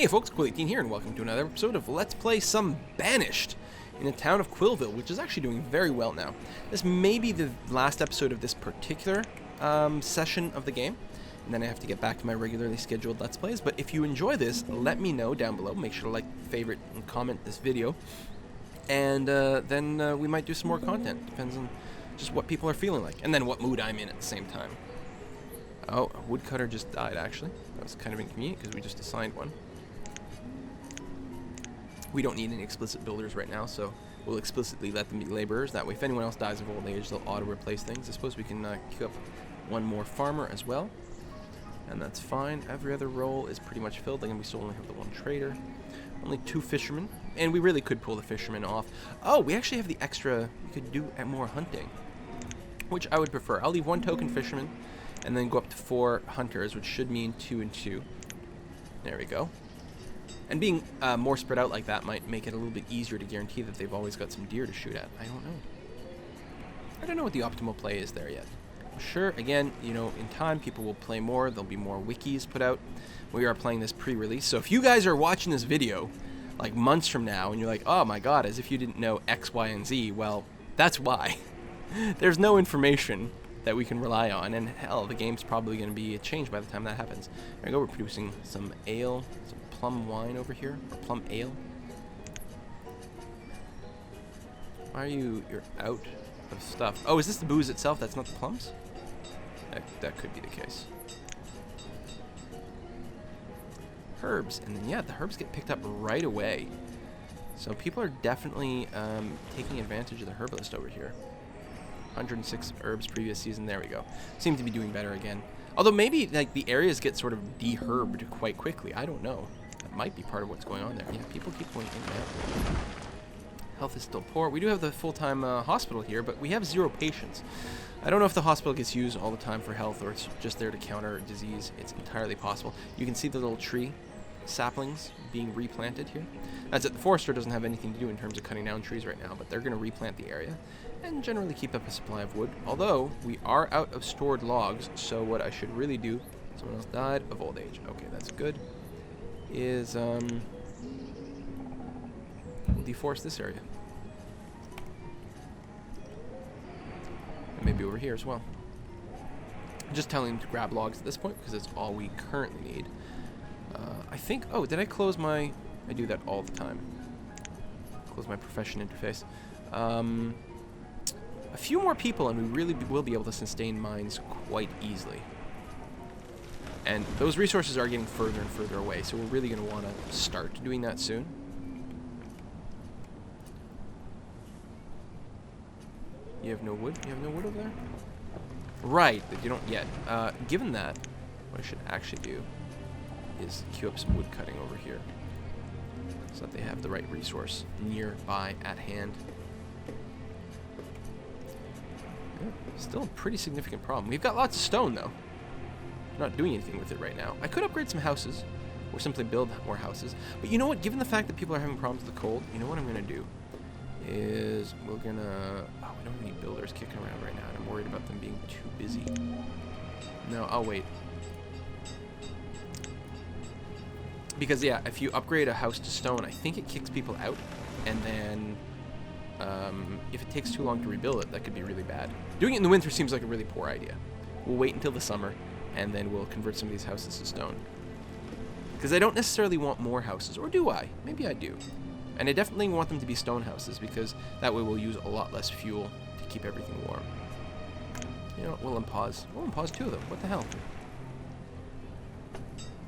Hey folks, Quill18 here, and welcome to another episode of Let's Play some Banished in the town of Quillville, which is actually doing very well now. This may be the last episode of this particular session of the game, and then I have to get back to my regularly scheduled Let's Plays. But if you enjoy this, let me know down below. Make sure to like, favorite, and comment this video, and then we might do some more content. Depends on just what people are feeling like, and then what mood I'm in at the same time. Oh, a woodcutter just died, actually. That was kind of inconvenient because we just assigned one. We don't need any explicit builders right now, so we'll explicitly let them be laborers. That way, if anyone else dies of old age, they'll auto-replace things. I suppose we can queue up one more farmer as well, and that's fine. Every other role is pretty much filled. Again, we still only have the one trader, only 2 fishermen, and we really could pull the fishermen off. Oh, we actually have the extra. We could do more hunting, which I would prefer. I'll leave 1 token fisherman, and then go up to 4 hunters, which should mean 2 and 2. There we go. And being more spread out like that might make it a little bit easier to guarantee that they've always got some deer to shoot at. I don't know. I don't know what the optimal play is there yet. Sure, again, you know, in time people will play more. There'll be more wikis put out. We are playing this pre-release. So if you guys are watching this video like months from now and you're like, oh my god, as if you didn't know X, Y, and Z, well, that's why. There's no information that we can rely on, and hell, the game's probably going to be changed by the time that happens. There we go, we're producing some ale, some plum wine over here, or plum ale. Why are you're out of stuff? Oh, is this the booze itself? That's not the plums? That could be the case. Herbs, and then yeah, the herbs get picked up right away. So people are definitely taking advantage of the herbalist over here. 106 herbs previous season, there we go. Seem to be doing better again. Although maybe like the areas get sort of deherbed quite quickly. I don't know. That might be part of what's going on there. Yeah, people keep going in and out. Health is still poor. We do have the full-time hospital here, but we have 0 patients. I don't know if the hospital gets used all the time for health or it's just there to counter disease. It's entirely possible. You can see the little tree saplings being replanted here. That's it. The forester doesn't have anything to do in terms of cutting down trees right now, but they're going to replant the area and generally keep up a supply of wood. Although we are out of stored logs, so what I should really do, someone else died of old age. Okay, that's good. Is we'll deforest this area. And maybe over here as well. I'm just telling them to grab logs at this point because it's all we currently need. I think, oh, did I close my, I do that all the time. Close my profession interface. A few more people and we really will be able to sustain mines quite easily. And those resources are getting further and further away, so we're really going to want to start doing that soon. You have no wood? You have no wood over there? Right, but you don't yet. Given that, what I should actually do is queue up some wood cutting over here so that they have the right resource nearby at hand. Yeah, still a pretty significant problem. We've got lots of stone, though. Not doing anything with it right now. I could upgrade some houses or simply build more houses. But you know what? Given the fact that people are having problems with the cold, you know what I'm going to do is we're going to... Oh, we don't have any builders kicking around right now, and I'm worried about them being too busy. No, I'll wait. Because, yeah, if you upgrade a house to stone, I think it kicks people out, and then if it takes too long to rebuild it, that could be really bad. Doing it in the winter seems like a really poor idea. We'll wait until the summer, and then we'll convert some of these houses to stone. Because I don't necessarily want more houses, or do I? Maybe I do. And I definitely want them to be stone houses, because that way we'll use a lot less fuel to keep everything warm. You know what, we'll unpause. We'll unpause 2 of them. What the hell?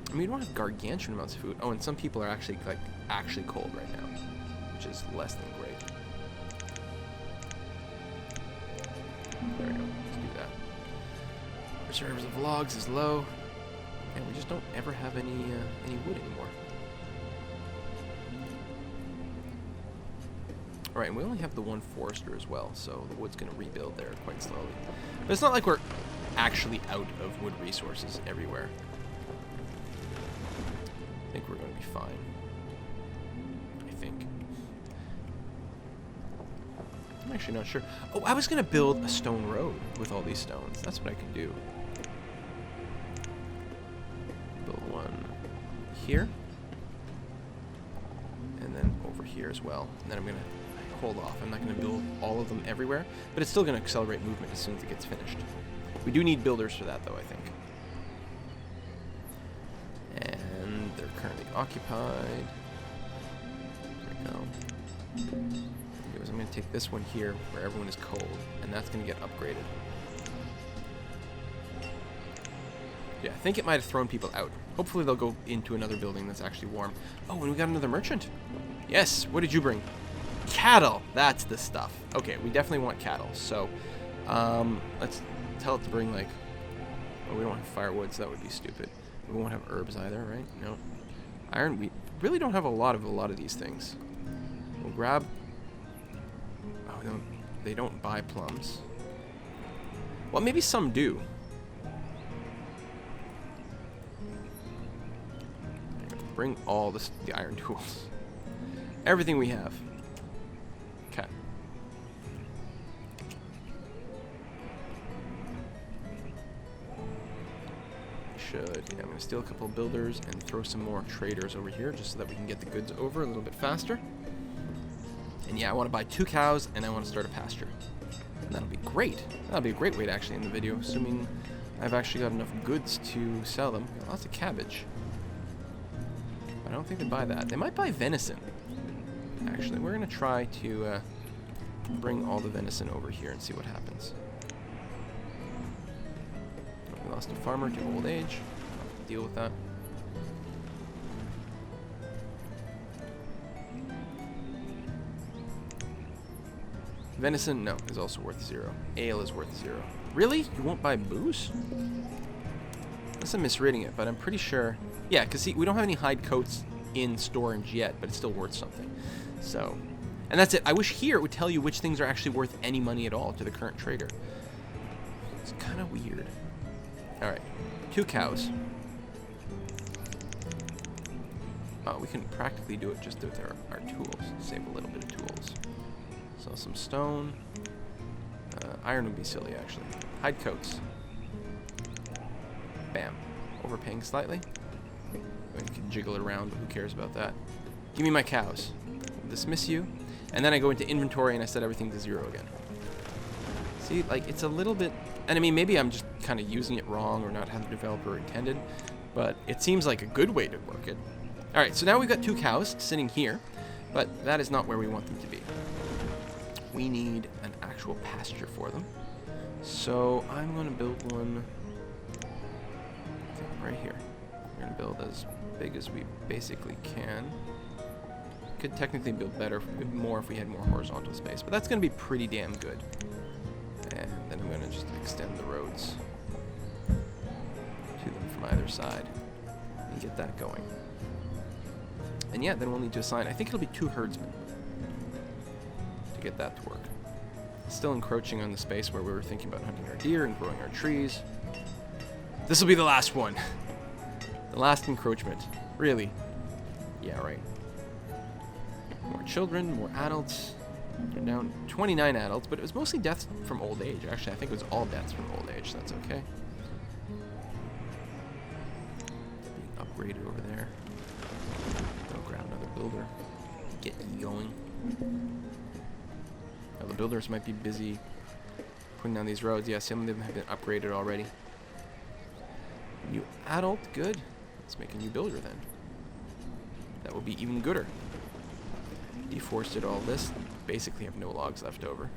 I mean, we don't have gargantuan amounts of food. Oh, and some people are actually, like, actually cold right now, which is less than great. There we go. Let's do that. Reserves of logs is low, and we just don't ever have any wood anymore. All right, and we only have the 1 forester as well, so the wood's going to rebuild there quite slowly. But it's not like we're actually out of wood resources everywhere. I think we're going to be fine. I think. I'm actually not sure. Oh, I was going to build a stone road with all these stones. That's what I can do. Build one here. here as well. And then I'm going to hold off. I'm not going to build all of them everywhere, but it's still going to accelerate movement as soon as it gets finished. We do need builders for that, though, I think. And they're currently occupied. There we go. Anyways, I'm going to take this one here where everyone is cold, and that's going to get upgraded. Yeah, I think it might have thrown people out. Hopefully they'll go into another building that's actually warm. Oh, and we got another merchant. Yes, what did you bring? Cattle! That's the stuff. Okay, we definitely want cattle. So, let's tell it to bring, like... Oh, we don't have firewood, so that would be stupid. We won't have herbs either, right? No. Iron, we really don't have a lot of these things. We'll grab... Oh, no, they don't buy plums. Well, maybe some do. Bring all the iron tools. Everything we have. Okay. Yeah, I'm going to steal a couple of builders and throw some more traders over here just so that we can get the goods over a little bit faster. And yeah, I want to buy 2 cows and I want to start a pasture. And that'll be great. That'll be a great way to actually end the video, assuming I've actually got enough goods to sell them. Got lots of cabbage. I don't think they'd buy that. They might buy venison. Actually, we're going to try to bring all the venison over here and see what happens. We lost a farmer to old age. I'll have to deal with that. Venison, no, is also worth 0. Ale is worth 0. Really? You won't buy booze? Unless I'm misreading it, but I'm pretty sure... Yeah, because see, we don't have any hide coats in storage yet, but it's still worth something. So, and that's it. I wish here it would tell you which things are actually worth any money at all to the current trader. It's kind of weird. Alright, 2 cows. We can practically do it just with our tools. Save a little bit of tools. Sell some stone. Iron would be silly, actually. Hide coats. Bam. Overpaying slightly. You can jiggle it around, but who cares about that? Give me my cows. Dismiss you. And then I go into inventory and I set everything to 0 again. See, like, it's a little bit... And I mean, maybe I'm just kind of using it wrong or not how the developer intended, but it seems like a good way to work it. Alright, so now we've got 2 cows sitting here, but that is not where we want them to be. We need an actual pasture for them. So I'm going to build one right here. We're going to build as big as we basically can. Could technically build more if we had more horizontal space, but that's going to be pretty damn good. And then I'm going to just extend the roads to them from either side and get that going. And yeah, then we'll need to assign, I think it'll be 2 herdsmen to get that to work. Still encroaching on the space where we were thinking about hunting our deer and growing our trees. This will be the last one. The last encroachment. Really? Yeah, right. More children, more adults. They're down 29 adults, but it was mostly deaths from old age. Actually, I think it was all deaths from old age, so that's okay. Being upgraded over there. Go grab another builder. Get going. Now, the builders might be busy putting down these roads. Yeah, some of them have been upgraded already. New adult, good. Let's make a new builder then. That will be even gooder. Deforested all this. Basically have no logs left over.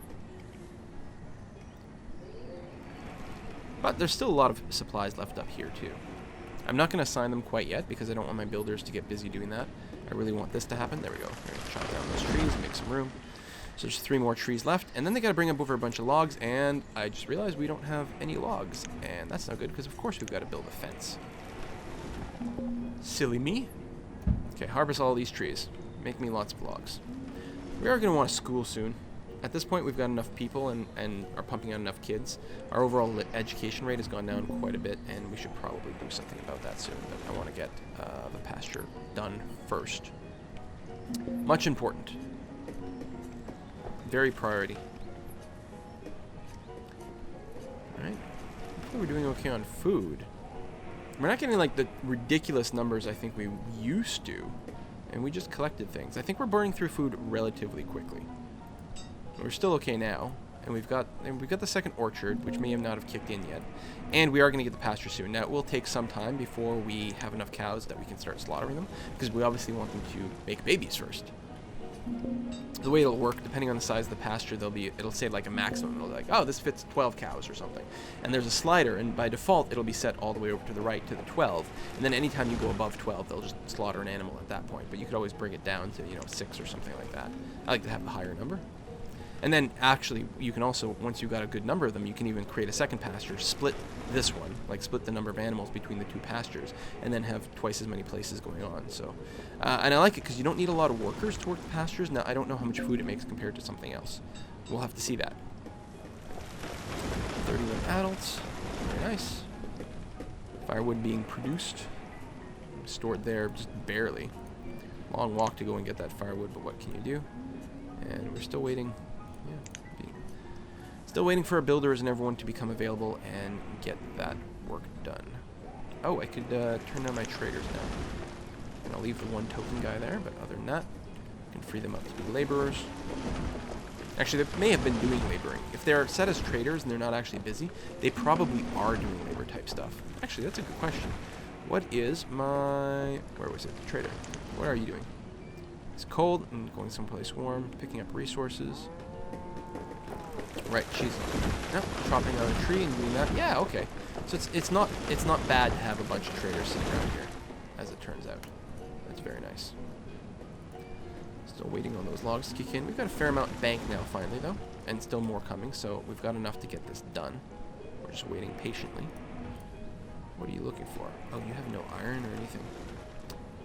But there's still a lot of supplies left up here too. I'm not going to assign them quite yet because I don't want my builders to get busy doing that. I really want this to happen. There we go. We're going to chop down those trees and make some room. So there's 3 more trees left, and then they got to bring up over a bunch of logs, and I just realized we don't have any logs, and that's not good because of course we've got to build a fence. Silly me. Okay, harvest all these trees. Make me lots of logs. We are going to want a school soon. At this point, we've got enough people and are pumping out enough kids. Our overall education rate has gone down quite a bit, and we should probably do something about that soon. But I want to get the pasture done first. Much important. Very priority. Alright. Hopefully we're doing okay on food. We're not getting like the ridiculous numbers I think we used to. And we just collected things. I think we're burning through food relatively quickly. We're still okay now. And we've got the second orchard, which may not have kicked in yet. And we are going to get the pasture soon. Now, it will take some time before we have enough cows that we can start slaughtering them, because we obviously want them to make babies first. The way it'll work, depending on the size of the pasture, it'll say like a maximum. It'll be like, oh, this fits 12 cows or something. And there's a slider, and by default, it'll be set all the way over to the right to the 12. And then anytime you go above 12, they'll just slaughter an animal at that point. But you could always bring it down to, 6 or something like that. I like to have the higher number. And then, actually, you can also, once you've got a good number of them, you can even create a second pasture, split this one, like split the number of animals between the two pastures, and then have twice as many places going on. So, and I like it because you don't need a lot of workers to work the pastures. Now, I don't know how much food it makes compared to something else. We'll have to see that. 31 adults. Very nice. Firewood being produced. Stored there just barely. Long walk to go and get that firewood, but what can you do? And we're still waiting. Yeah, still waiting for our builders and everyone to become available and get that work done. Oh, I could turn down my traders now. And I'll leave the one token guy there, but other than that, I can free them up to be laborers. Actually, they may have been doing laboring. If they're set as traders and they're not actually busy, they probably are doing labor type stuff. Actually, that's a good question. What is my... Where was it? Trader. What are you doing? It's cold and going someplace warm, picking up resources. Right, she's chopping down a tree and doing that. Yeah, okay. So it's not bad to have a bunch of traders sitting around here, as it turns out. That's very nice. Still waiting on those logs to kick in. We've got a fair amount banked now, finally, though, and still more coming. So we've got enough to get this done. We're just waiting patiently. What are you looking for? Oh, you have no iron or anything.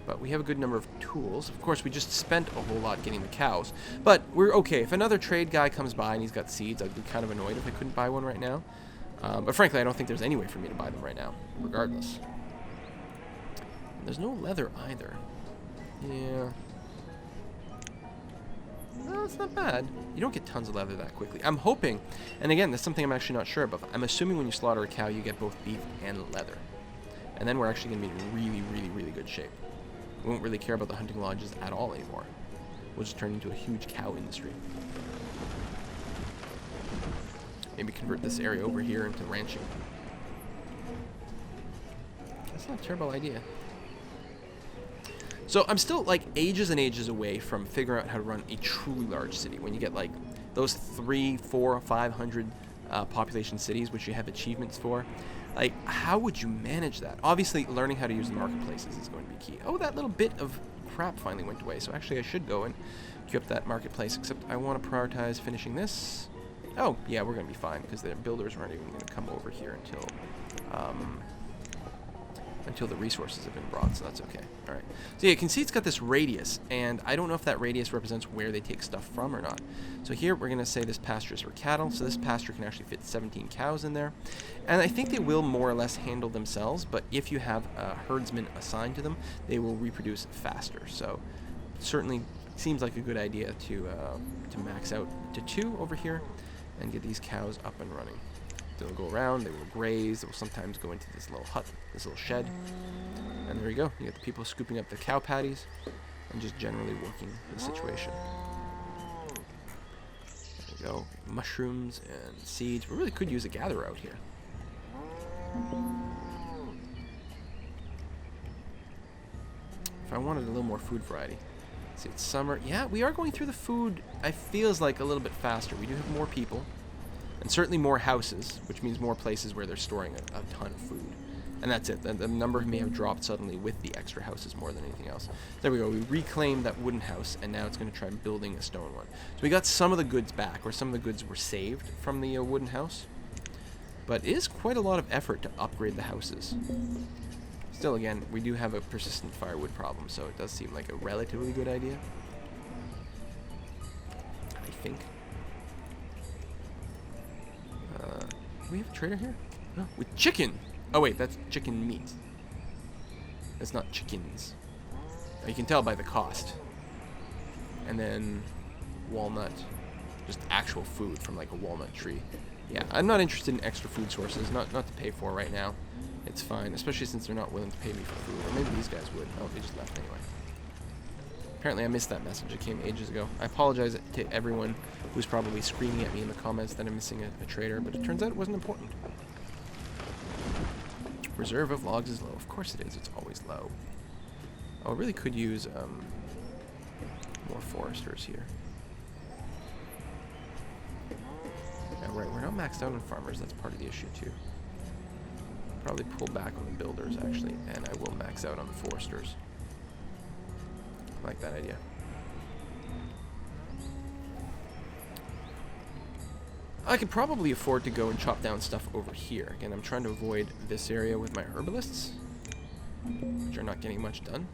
But we have a good number of tools. Of course, we just spent a whole lot getting the cows. But we're okay. If another trade guy comes by and he's got seeds, I'd be kind of annoyed if I couldn't buy one right now. But frankly, I don't think there's any way for me to buy them right now, regardless. And there's no leather either. Yeah. No, it's not bad. You don't get tons of leather that quickly. I'm hoping, and again, that's something I'm actually not sure about. I'm assuming when you slaughter a cow, you get both beef and leather. And then we're actually going to be in really, really, really good shape. We won't really care about the hunting lodges at all anymore. We'll just turn into a huge cow industry. Maybe convert this area over here into ranching. That's not a terrible idea. So I'm still like ages and ages away from figuring out how to run a truly large city. When you get like those 300, 400, 500 population cities, which you have achievements for, like how would you manage that? Obviously, learning how to use the marketplaces is going to be key. Oh, that little bit of crap finally went away. So actually, I should go and queue up that marketplace. Except I want to prioritize finishing this. Oh, yeah, we're going to be fine because the builders aren't even going to come over here until the resources have been brought, so that's okay. All right. So yeah, you can see it's got this radius, and I don't know if that radius represents where they take stuff from or not. So here we're going to say this pasture is for cattle, so this pasture can actually fit 17 cows in there. And I think they will more or less handle themselves, but if you have a herdsman assigned to them, they will reproduce faster. So certainly seems like a good idea to max out to 2 over here and get these cows up and running. They'll go around, they will graze, they will sometimes go into this little hut, this little shed. And there you go. You get the people scooping up the cow patties and just generally working the situation. There you go. Mushrooms and seeds. We really could use a gatherer out here. If I wanted a little more food variety. See, it's summer. Yeah, we are going through the food, I feels like, a little bit faster. We do have more people. And certainly more houses, which means more places where they're storing a ton of food. And that's it. The number may have dropped suddenly with the extra houses more than anything else. There we go. We reclaimed that wooden house, and now it's going to try building a stone one. So we got some of the goods back, or some of the goods were saved from the wooden house. But it is quite a lot of effort to upgrade the houses. Still, again, we do have a persistent firewood problem, so it does seem like a relatively good idea. I think. Do we have a trader here? Oh, with chicken! Oh wait, that's chicken meat. That's not chickens. Now, you can tell by the cost. And then walnut. Just actual food from like a walnut tree. Yeah, I'm not interested in extra food sources. Not to pay for right now. It's fine, especially since they're not willing to pay me for food. Or maybe these guys would. Oh, they just left anyway. Apparently I missed that message. It came ages ago. I apologize to everyone who's probably screaming at me in the comments that I'm missing a trader, but it turns out it wasn't important. Reserve of logs is low. Of course it is. It's always low. Oh, I really could use more foresters here. Yeah, right. We're not maxed out on farmers. That's part of the issue too. Probably pull back on the builders actually, and I will max out on the foresters. I like that idea. I could probably afford to go and chop down stuff over here. Again, I'm trying to avoid this area with my herbalists, which are not getting much done.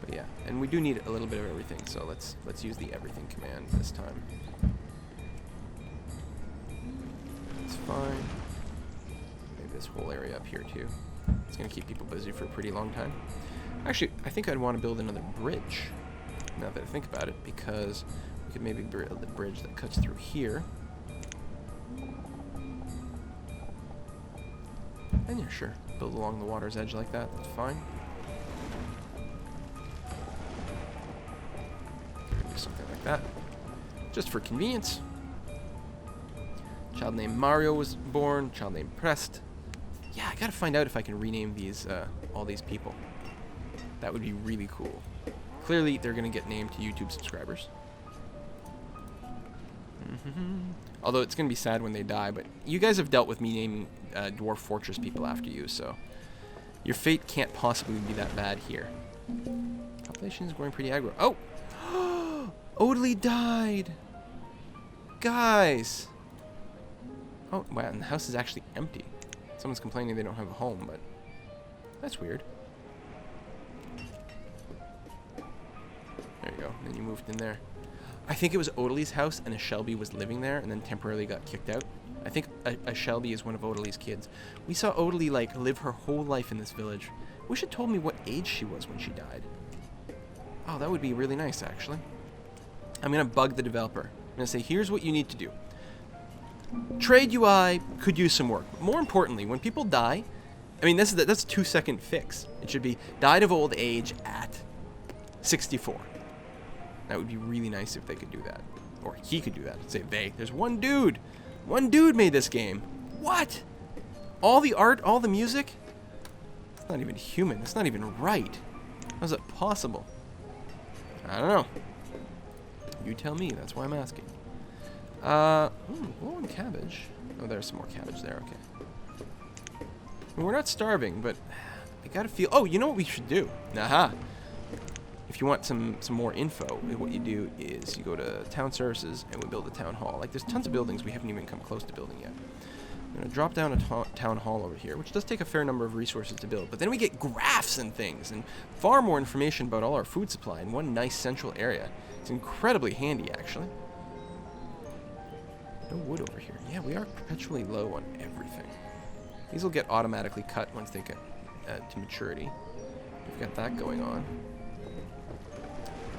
But yeah, and we do need a little bit of everything, so let's use the everything command this time. That's fine. Maybe this whole area up here too. It's going to keep people busy for a pretty long time. Actually, I think I'd want to build another bridge, now that I think about it, because we could maybe build the bridge that cuts through here. And yeah, sure, build along the water's edge like that, that's fine. Do something like that, just for convenience. Child named Mario was born, child named Prest. Yeah, I gotta find out if I can rename these, all these people. That would be really cool. Clearly, they're gonna get named to YouTube subscribers. Although it's gonna be sad when they die, but you guys have dealt with me naming Dwarf Fortress people after you, so your fate can't possibly be that bad here. Population is growing pretty aggro. Oh! Oatly died! Guys! Oh, wow, and the house is actually empty. Someone's complaining they don't have a home, but that's weird. There you go. Then you moved in there. I think it was Oatly's house, and a Shelby was living there, and then temporarily got kicked out. I think a Shelby is one of Oatly's kids. We saw Oatly like live her whole life in this village. Wish it told me what age she was when she died. Oh, that would be really nice, actually. I'm gonna bug the developer. I'm gonna say, here's what you need to do. Trade UI could use some work. More importantly, when people die, I mean, that's a 2-second fix. It should be died of old age at 64. That would be really nice if they could do that. Or he could do that. Say they. There's one dude. One dude made this game. What? All the art, all the music? It's not even human. It's not even right. How is it possible? I don't know. You tell me. That's why I'm asking. Low on cabbage. Oh, there's some more cabbage there. Okay. Well, we're not starving, but I gotta feel. Oh, you know what we should do? Aha. If you want some more info, what you do is you go to town services and we build a town hall. Like, there's tons of buildings we haven't even come close to building yet. I'm gonna drop down a town hall over here, which does take a fair number of resources to build. But then we get graphs and things, and far more information about all our food supply in one nice central area. It's incredibly handy, actually. No wood over here. Yeah, we are perpetually low on everything. These will get automatically cut once they get to maturity. We've got that going on.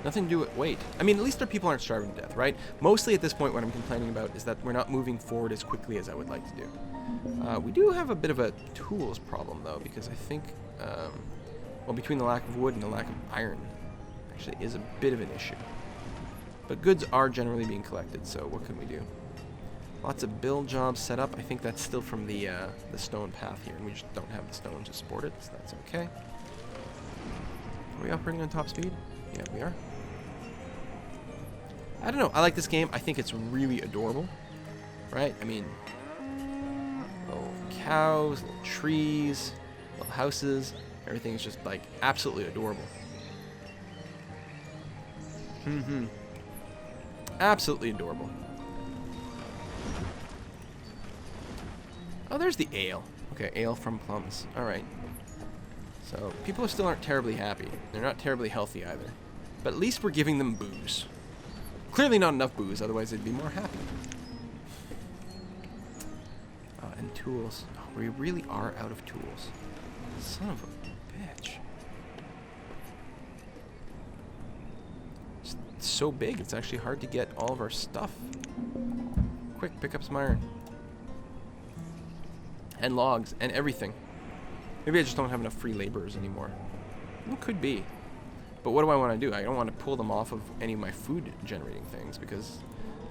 Nothing to do with weight. I mean, at least our people aren't starving to death, right? Mostly at this point what I'm complaining about is that we're not moving forward as quickly as I would like to do. We do have a bit of a tools problem, though, because I think, well, between the lack of wood and the lack of iron, actually is a bit of an issue. But goods are generally being collected, so what can we do? Lots of build jobs set up. I think that's still from the stone path here, and we just don't have the stone to support it, so that's okay. Are we operating on top speed? Yeah, we are. I don't know. I like this game. I think it's really adorable, right? I mean, little cows, little trees, little houses. Everything's just, like, absolutely adorable. Absolutely adorable. Oh, there's the ale. Okay, ale from plums. All right. So, people still aren't terribly happy. They're not terribly healthy either. But at least we're giving them booze. Clearly not enough booze, otherwise they'd be more happy. And tools. Oh, we really are out of tools. Son of a bitch. It's so big, it's actually hard to get all of our stuff. Quick, pick up some iron. And logs, and everything. Maybe I just don't have enough free laborers anymore. It could be. But what do I want to do? I don't want to pull them off of any of my food-generating things because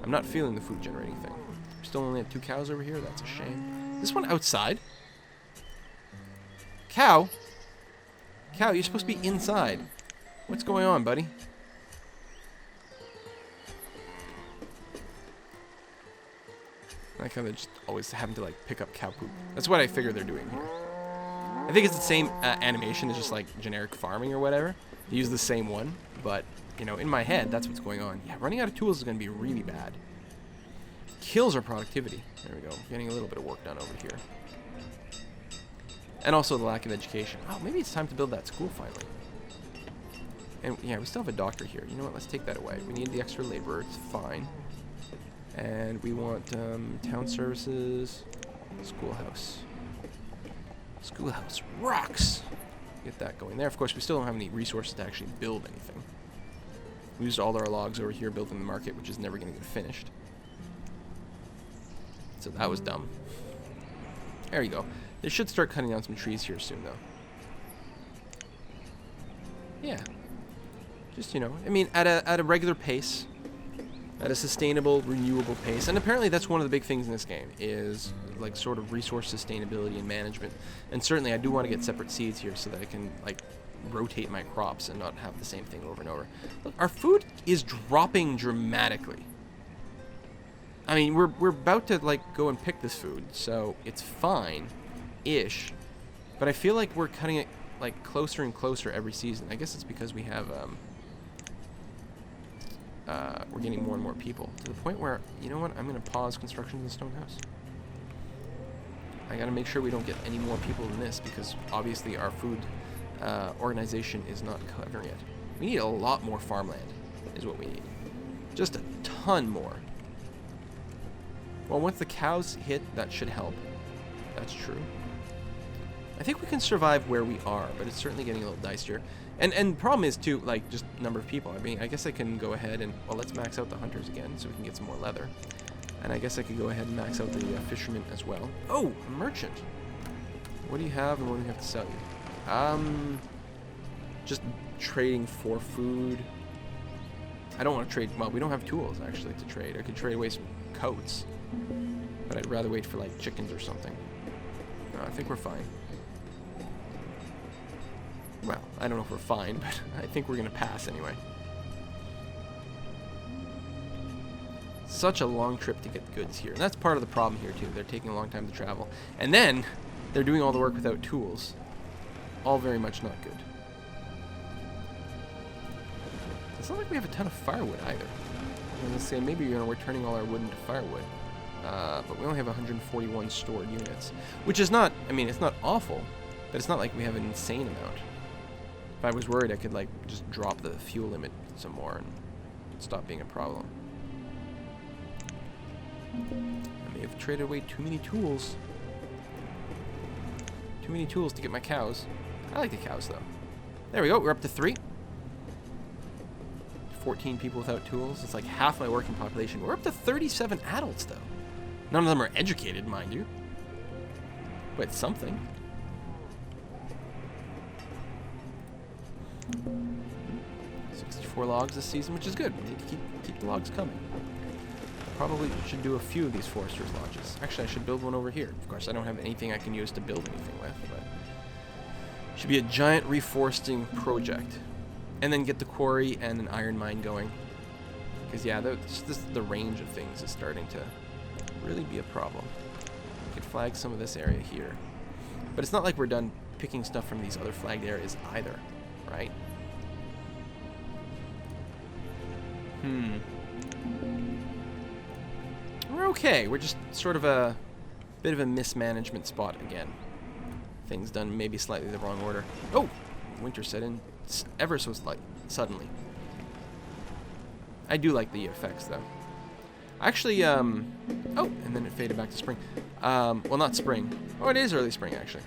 I'm not feeling the food-generating thing. Still only have 2 cows over here. That's a shame. This one outside? Cow? Cow, you're supposed to be inside. What's going on, buddy? I kind of just always having to like pick up cow poop. That's what I figure they're doing here. I think it's the same animation as just like generic farming or whatever. They use the same one, but you know, in my head, that's what's going on. Yeah, running out of tools is going to be really bad. Kills our productivity. There we go. Getting a little bit of work done over here. And also the lack of education. Oh, maybe it's time to build that school finally. And yeah, we still have a doctor here. You know what? Let's take that away. We need the extra labor. It's fine. And we want town services, schoolhouse. Schoolhouse rocks. Get that going there. Of course, we still don't have any resources to actually build anything. We used all our logs over here building the market, which is never going to get finished. So that was dumb. There you go. They should start cutting down some trees here soon, though. Yeah. Just, you know, I mean, at a regular pace. At a sustainable, renewable pace. And apparently that's one of the big things in this game, is like sort of resource sustainability and management. And certainly I do want to get separate seeds here so that I can like rotate my crops and not have the same thing over and over. Look, our food is dropping dramatically. I mean, we're about to like go and pick this food, so it's fine-ish. But I feel like we're cutting it like closer and closer every season. I guess it's because we have we're getting more and more people to the point where, you know what, I'm going to pause construction of the stone house. I got to make sure we don't get any more people than this because obviously our food organization is not covering it. We need a lot more farmland is what we need. Just a ton more. Well, once the cows hit, that should help. That's true. I think we can survive where we are, but it's certainly getting a little dicier. And the problem is, too, like, just number of people. I mean, I guess I can go ahead and, well, let's max out the hunters again so we can get some more leather. And I guess I could go ahead and max out the fishermen as well. Oh, a merchant. What do you have and what do you have to sell you? Just trading for food. I don't want to trade, well, we don't have tools, actually, to trade. I could trade away some coats. But I'd rather wait for, like, chickens or something. No, I think we're fine. Well, I don't know if we're fine, but I think we're going to pass anyway. Such a long trip to get goods here. And that's part of the problem here, too. They're taking a long time to travel. And then, they're doing all the work without tools. All very much not good. It's not like we have a ton of firewood, either. I was going to say, maybe, you know, we're turning all our wood into firewood. But we only have 141 stored units. Which is not, I mean, it's not awful. But it's not like we have an insane amount. If I was worried, I could, like, just drop the fuel limit some more and stop being a problem. I may have traded away too many tools. Too many tools to get my cows. I like the cows, though. There we go. We're up to 3. 14 people without tools. It's like half my working population. We're up to 37 adults, though. None of them are educated, mind you. But something. 64 logs this season, which is good. We need to keep the logs coming. I probably should do a few of these foresters' lodges. Actually, I should build one over here. Of course, I don't have anything I can use to build anything with, but it should be a giant reforesting project. And then get the quarry and an iron mine going. Because, yeah, the range of things is starting to really be a problem. We could flag some of this area here. But it's not like we're done picking stuff from these other flagged areas either, right? We're okay. We're just sort of a bit of a mismanagement spot again. Things done maybe slightly the wrong order. Oh! Winter set in ever so suddenly. I do like the effects, though. Actually, oh, and then it faded back to spring. Well, not spring. Oh, it is early spring, actually.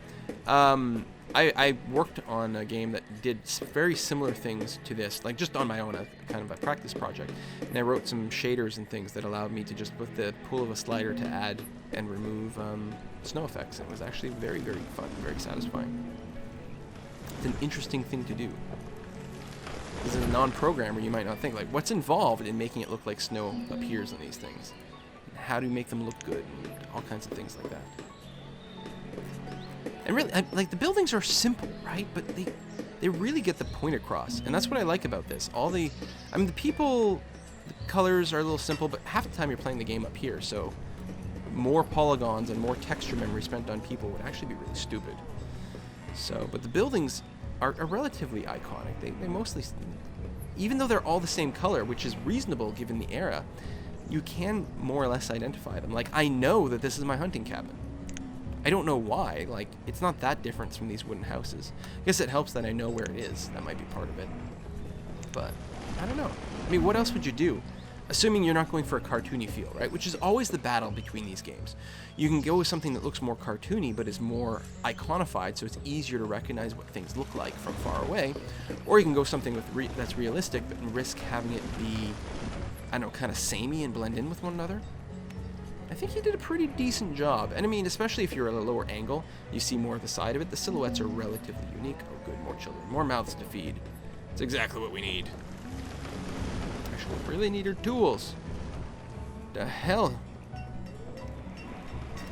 I worked on a game that did very similar things to this, like just on my own, a kind of a practice project. And I wrote some shaders and things that allowed me to just, with the pull of a slider, to add and remove snow effects. It was actually very, very fun, very satisfying. It's an interesting thing to do. As a non-programmer, you might not think, like, what's involved in making it look like snow appears on these things? How do you make them look good? And all kinds of things like that. And really, like, the buildings are simple, right? But they really get the point across. And that's what I like about this. The people, the colors are a little simple, but half the time you're playing the game up here. So more polygons and more texture memory spent on people would actually be really stupid. So, but the buildings are relatively iconic. They mostly, even though they're all the same color, which is reasonable given the era, you can more or less identify them. Like, I know that this is my hunting cabin. I don't know why. Like, it's not that different from these wooden houses. I guess it helps that I know where it is. That might be part of it. But, I don't know. I mean, what else would you do? Assuming you're not going for a cartoony feel, right? Which is always the battle between these games. You can go with something that looks more cartoony, but is more iconified, so it's easier to recognize what things look like from far away. Or you can go something with that's realistic, but risk having it be, I don't know, kind of samey and blend in with one another. I think he did a pretty decent job. And I mean, especially if you're at a lower angle, you see more of the side of it. The silhouettes are relatively unique. Oh, good, more children. More mouths to feed. It's exactly what we need. Actually, what we really need are tools. The hell?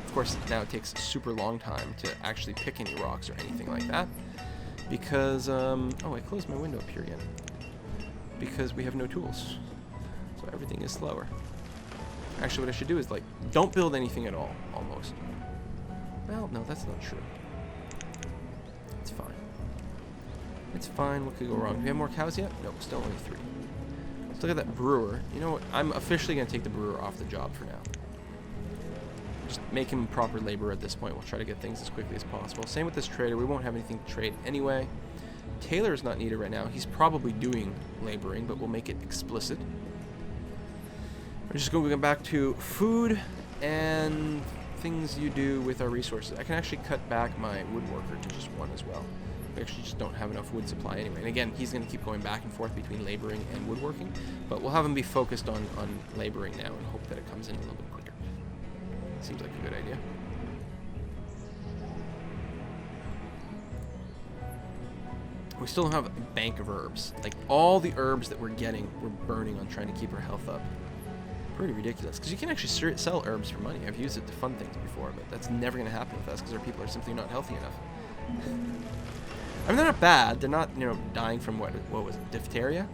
Of course, now it takes a super long time to actually pick any rocks or anything like that. Because, oh, I closed my window up here again. Because we have no tools. So everything is slower. Actually, what I should do is, like, don't build anything at all, almost. Well, no, that's not true. It's fine. It's fine. What could go wrong? Do we have more cows yet? No, still only 3. Let's look at that brewer. You know what? I'm officially going to take the brewer off the job for now. Just make him proper labor at this point. We'll try to get things as quickly as possible. Same with this trader. We won't have anything to trade anyway. Taylor is not needed right now. He's probably doing laboring, but we'll make it explicit. We're just going to go back to food and things you do with our resources. I can actually cut back my woodworker to just 1 as well. We actually just don't have enough wood supply anyway. And again, he's going to keep going back and forth between laboring and woodworking. But we'll have him be focused on laboring now and hope that it comes in a little bit quicker. Seems like a good idea. We still have a bank of herbs. Like, all the herbs that we're getting, we're burning on trying to keep our health up. Pretty ridiculous, because you can actually sell herbs for money. I've used it to fund things before, but that's never going to happen with us because our people are simply not healthy enough. I mean, they're not bad. They're not, you know, dying from what was it, diphtheria?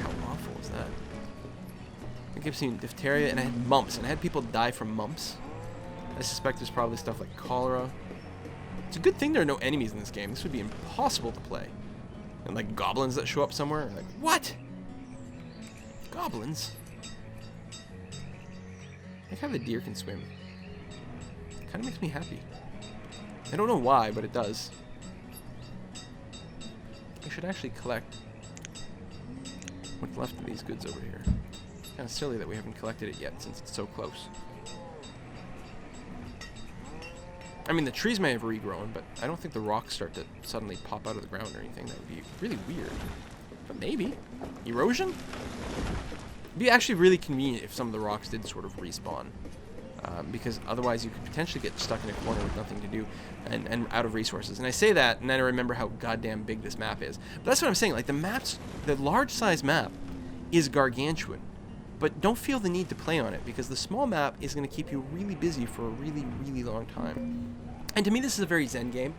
How awful is that? I think I've seen diphtheria, and I had mumps, and I had people die from mumps. I suspect there's probably stuff like cholera. It's a good thing there are no enemies in this game. This would be impossible to play. And like goblins that show up somewhere, like, what? Goblins? I like how the deer can swim. It kind of makes me happy. I don't know why, but it does. I should actually collect what's left of these goods over here. Kind of silly that we haven't collected it yet since it's so close. I mean, the trees may have regrown, but I don't think the rocks start to suddenly pop out of the ground or anything. That would be really weird. But maybe. Erosion? It'd be actually really convenient if some of the rocks did sort of respawn. Because otherwise you could potentially get stuck in a corner with nothing to do and out of resources. And I say that, and then I remember how goddamn big this map is. But that's what I'm saying. Like, the large size map is gargantuan. But don't feel the need to play on it, because the small map is going to keep you really busy for a really, really long time. And to me, this is a very zen game.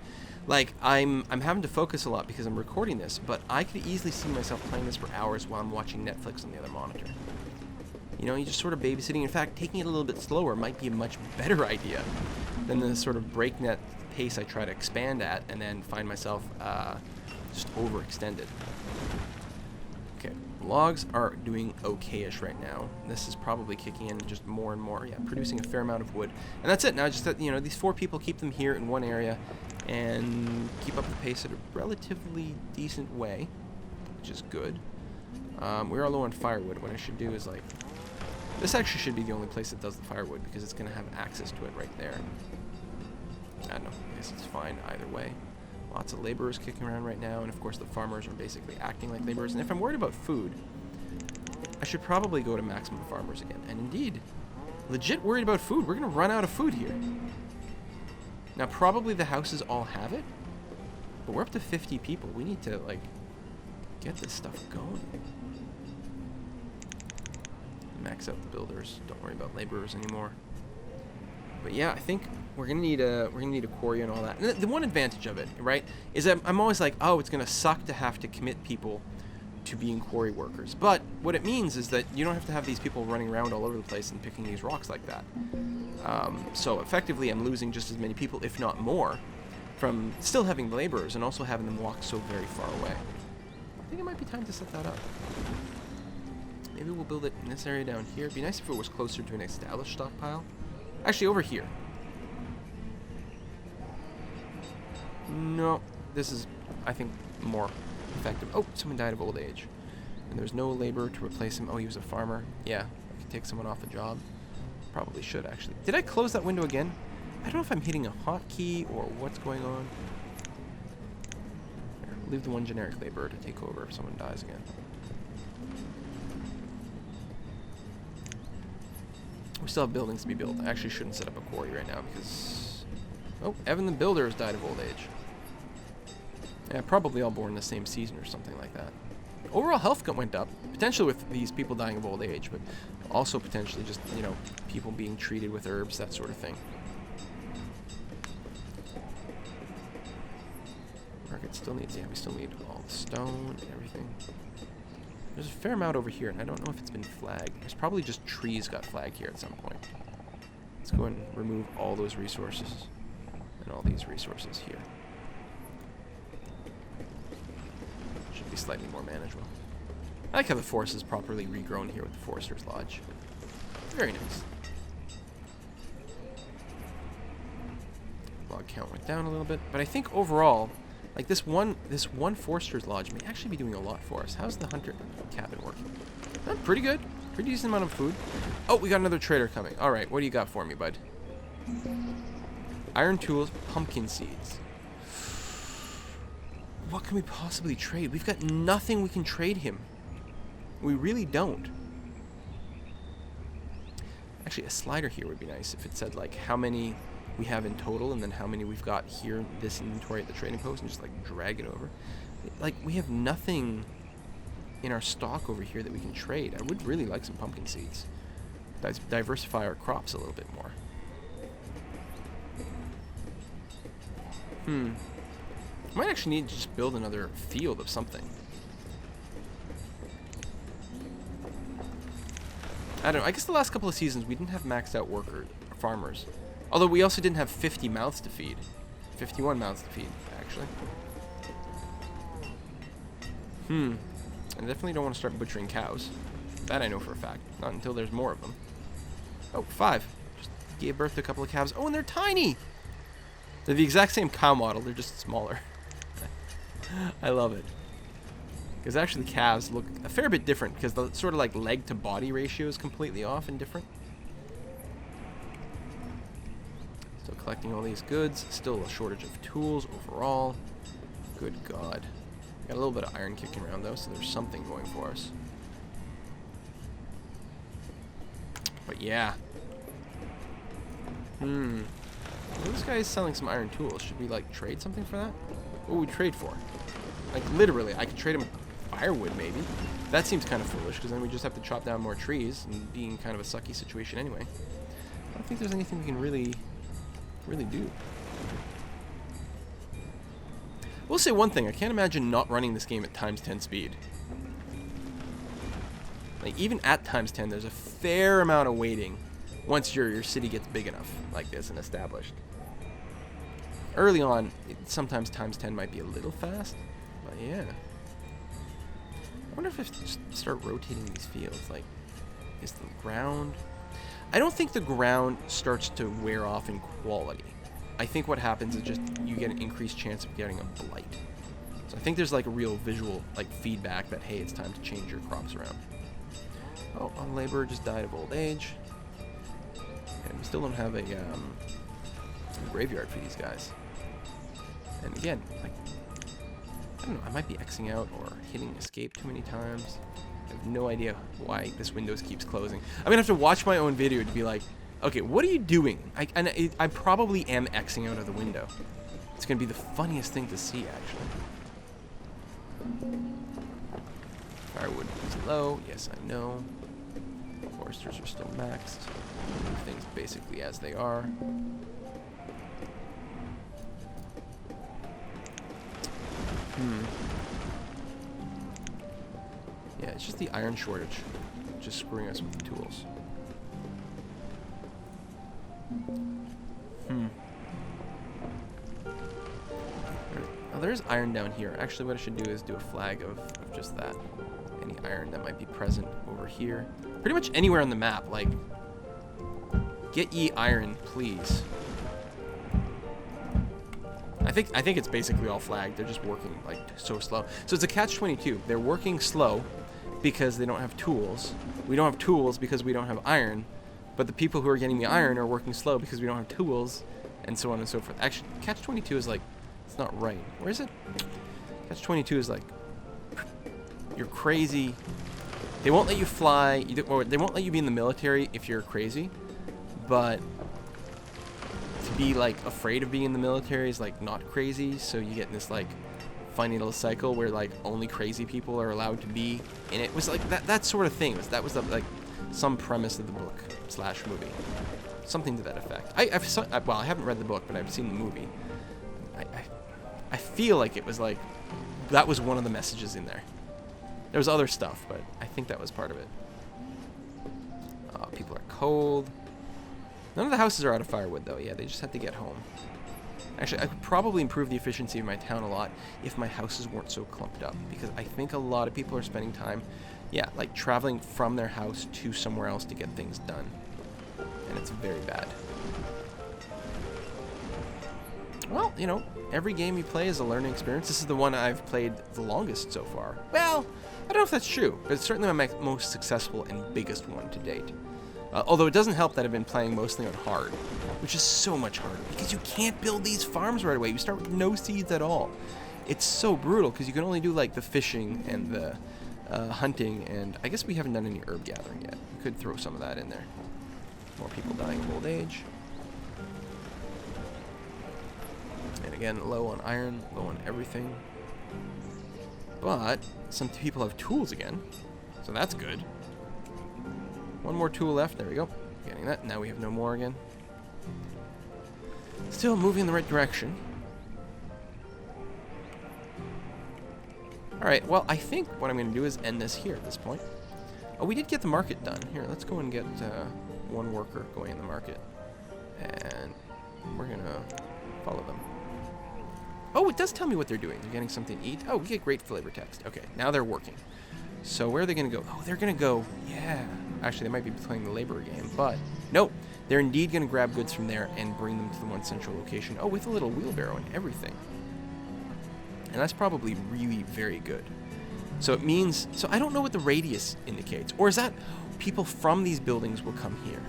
Like, I'm having to focus a lot because I'm recording this, but I could easily see myself playing this for hours while I'm watching Netflix on the other monitor. You know, you just sort of babysitting. In fact, taking it a little bit slower might be a much better idea than the sort of breakneck pace I try to expand at and then find myself just overextended. Okay, logs are doing okay-ish right now. This is probably kicking in just more and more. Yeah, producing a fair amount of wood. And that's it. Now, just that, you know, these 4 people, keep them here in one area and keep up the pace at a relatively decent way, which is good. We are low on firewood. What I should do is, like, this actually should be the only place that does the firewood because it's going to have access to it right there. I don't know. I guess it's fine either way. Lots of laborers kicking around right now, and of course the farmers are basically acting like laborers. And if I'm worried about food, I should probably go to maximum farmers again. And indeed, legit worried about food. We're going to run out of food here. Now, probably the houses all have it, but we're up to 50 people. We need to, like, get this stuff going. Max out the builders. Don't worry about laborers anymore. But yeah, I think we're gonna need a quarry and all that. And the one advantage of it, right, is that I'm always like, oh, it's gonna suck to have to commit people to being quarry workers. But what it means is that you don't have to have these people running around all over the place and picking these rocks like that. So effectively, I'm losing just as many people, if not more, from still having laborers and also having them walk so very far away. I think it might be time to set that up. Maybe we'll build it in this area down here. It'd be nice if it was closer to an established stockpile. Actually, over here. No, this is, I think, more effective. Oh, someone died of old age. And there's no labor to replace him. Oh, he was a farmer. Yeah, I could take someone off the job. Probably should, actually. Did I close that window again? I don't know if I'm hitting a hotkey or what's going on. Here, leave the one generic laborer to take over if someone dies again. We still have buildings to be built. I actually shouldn't set up a quarry right now because... Oh, Evan the Builder has died of old age. Yeah, probably all born the same season or something like that. Overall health went up, potentially with these people dying of old age, but also potentially just, you know, people being treated with herbs, that sort of thing. Market still needs, yeah, we still need all the stone and everything. There's a fair amount over here, and I don't know if it's been flagged. There's probably just trees got flagged here at some point. Let's go ahead and remove all those resources and all these resources here. Should be slightly more manageable. I like how the forest is properly regrown here with the Forester's Lodge. Very nice. Log count went down a little bit, but I think overall, like this one Forester's Lodge may actually be doing a lot for us. How's the hunter cabin working? Pretty good. Pretty decent amount of food. Oh, we got another trader coming. All right, what do you got for me, bud? Iron tools, pumpkin seeds. What can we possibly trade? We've got nothing we can trade him. We really don't. Actually, a slider here would be nice if it said like how many we have in total and then how many we've got here in this inventory at the trading post and just like drag it over. Like we have nothing in our stock over here that we can trade. I would really like some pumpkin seeds. Diversify our crops a little bit more. Might actually need to just build another field of something. I don't know. I guess the last couple of seasons we didn't have maxed out farmers. Although we also didn't have 50 mouths to feed. 51 mouths to feed, actually. I definitely don't want to start butchering cows. That I know for a fact. Not until there's more of them. Oh, 5. Just gave birth to a couple of calves. Oh, and they're tiny! They're the exact same cow model. They're just smaller. I love it. Because actually calves look a fair bit different because the sort of like leg to body ratio is completely off and different. Still collecting all these goods. Still a shortage of tools overall. Good God. Got a little bit of iron kicking around though, so there's something going for us. But yeah. This guy is selling some iron tools. Should we like trade something for that? What would we trade for? Like literally, I could trade him firewood maybe. That seems kind of foolish because then we just have to chop down more trees and be in kind of a sucky situation anyway. I don't think there's anything we can really do. We'll say one thing, I can't imagine not running this game at times 10 speed. Like even at times 10 there's a fair amount of waiting once your city gets big enough like this and established. Early on, sometimes times 10 might be a little fast, but yeah. I wonder if I just start rotating these fields, like, is the ground... I don't think the ground starts to wear off in quality. I think what happens is just you get an increased chance of getting a blight. So I think there's like a real visual like feedback that, hey, it's time to change your crops around. Oh, a laborer just died of old age. And we still don't have a graveyard for these guys. And again, like, I don't know, I might be Xing out or hitting escape too many times. I have no idea why this Windows keeps closing. I'm gonna have to watch my own video to be like, okay, what are you doing? I probably am Xing out of the window. It's gonna be the funniest thing to see, actually. Firewood is low. Yes, I know. Foresters are still maxed. Things basically as they are. Yeah, it's just the iron shortage. Just screwing us with the tools. Oh, there's iron down here. Actually, what I should do is do a flag of just that. Any iron that might be present over here. Pretty much anywhere on the map. Like, get ye iron, please. I think it's basically all flagged. They're just working like so slow. So it's a catch-22. They're working slow because they don't have tools. We don't have tools because we don't have iron. But the people who are getting the iron are working slow because we don't have tools, and so on and so forth. Actually, catch-22 is like, it's not right. Where is it? Catch-22 is like, you're crazy. They won't let you fly. Or they won't let you be in the military if you're crazy. But to be like afraid of being in the military is like not crazy. So you get in this like funny little cycle where like only crazy people are allowed to be in it. It was like that sort of thing. That was the, like some premise of the book / movie. Something to that effect. Well, I haven't read the book, but I've seen the movie. I feel like it was like that was one of the messages in there. There was other stuff, but I think that was part of it. People are cold. None of the houses are out of firewood, though. Yeah, they just have to get home. Actually, I could probably improve the efficiency of my town a lot if my houses weren't so clumped up, because I think a lot of people are spending time, yeah, like traveling from their house to somewhere else to get things done. And it's very bad. Well, you know, every game you play is a learning experience. This is the one I've played the longest so far. Well, I don't know if that's true, but it's certainly my most successful and biggest one to date. Although it doesn't help that I've been playing mostly on hard, which is so much harder because you can't build these farms right away. You start with no seeds at all. It's so brutal because you can only do like the fishing and the hunting, and I guess we haven't done any herb gathering yet. We could throw some of that in there. More people dying of old age. And again, low on iron, low on everything. But some people have tools again, so that's good. One more tool left. There we go. Getting that. Now we have no more again. Still moving in the right direction. Alright, well, I think what I'm going to do is end this here at this point. Oh, we did get the market done. Here, let's go and get one worker going in the market. And we're going to follow them. Oh, it does tell me what they're doing. They're getting something to eat. Oh, we get great flavor text. Okay, now they're working. So where are they going to go? Oh, they're going to go, yeah. Actually, they might be playing the laborer game, but nope. They're indeed going to grab goods from there and bring them to the one central location. Oh, with a little wheelbarrow and everything. And that's probably really very good. So it means, so I don't know what the radius indicates. Or is that people from these buildings will come here?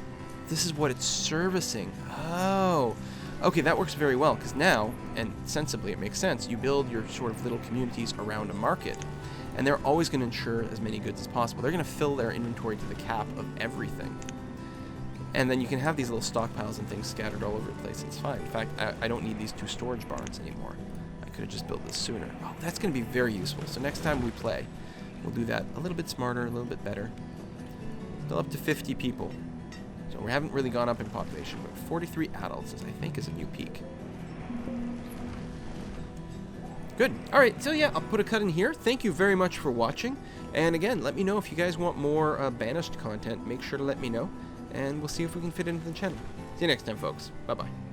This is what it's servicing. Oh, okay, that works very well, because now, and sensibly it makes sense, you build your sort of little communities around a market, and they're always going to ensure as many goods as possible. They're going to fill their inventory to the cap of everything. And then you can have these little stockpiles and things scattered all over the place. It's fine. In fact, I don't need these 2 storage barns anymore. I could have just built this sooner. Oh, that's going to be very useful. So next time we play, we'll do that a little bit smarter, a little bit better. Still up to 50 people. So we haven't really gone up in population, but 43 adults, I think, is a new peak. Good. All right, so yeah, I'll put a cut in here. Thank you very much for watching. And again, let me know if you guys want more Banished content. Make sure to let me know, and we'll see if we can fit it into the channel. See you next time, folks. Bye-bye.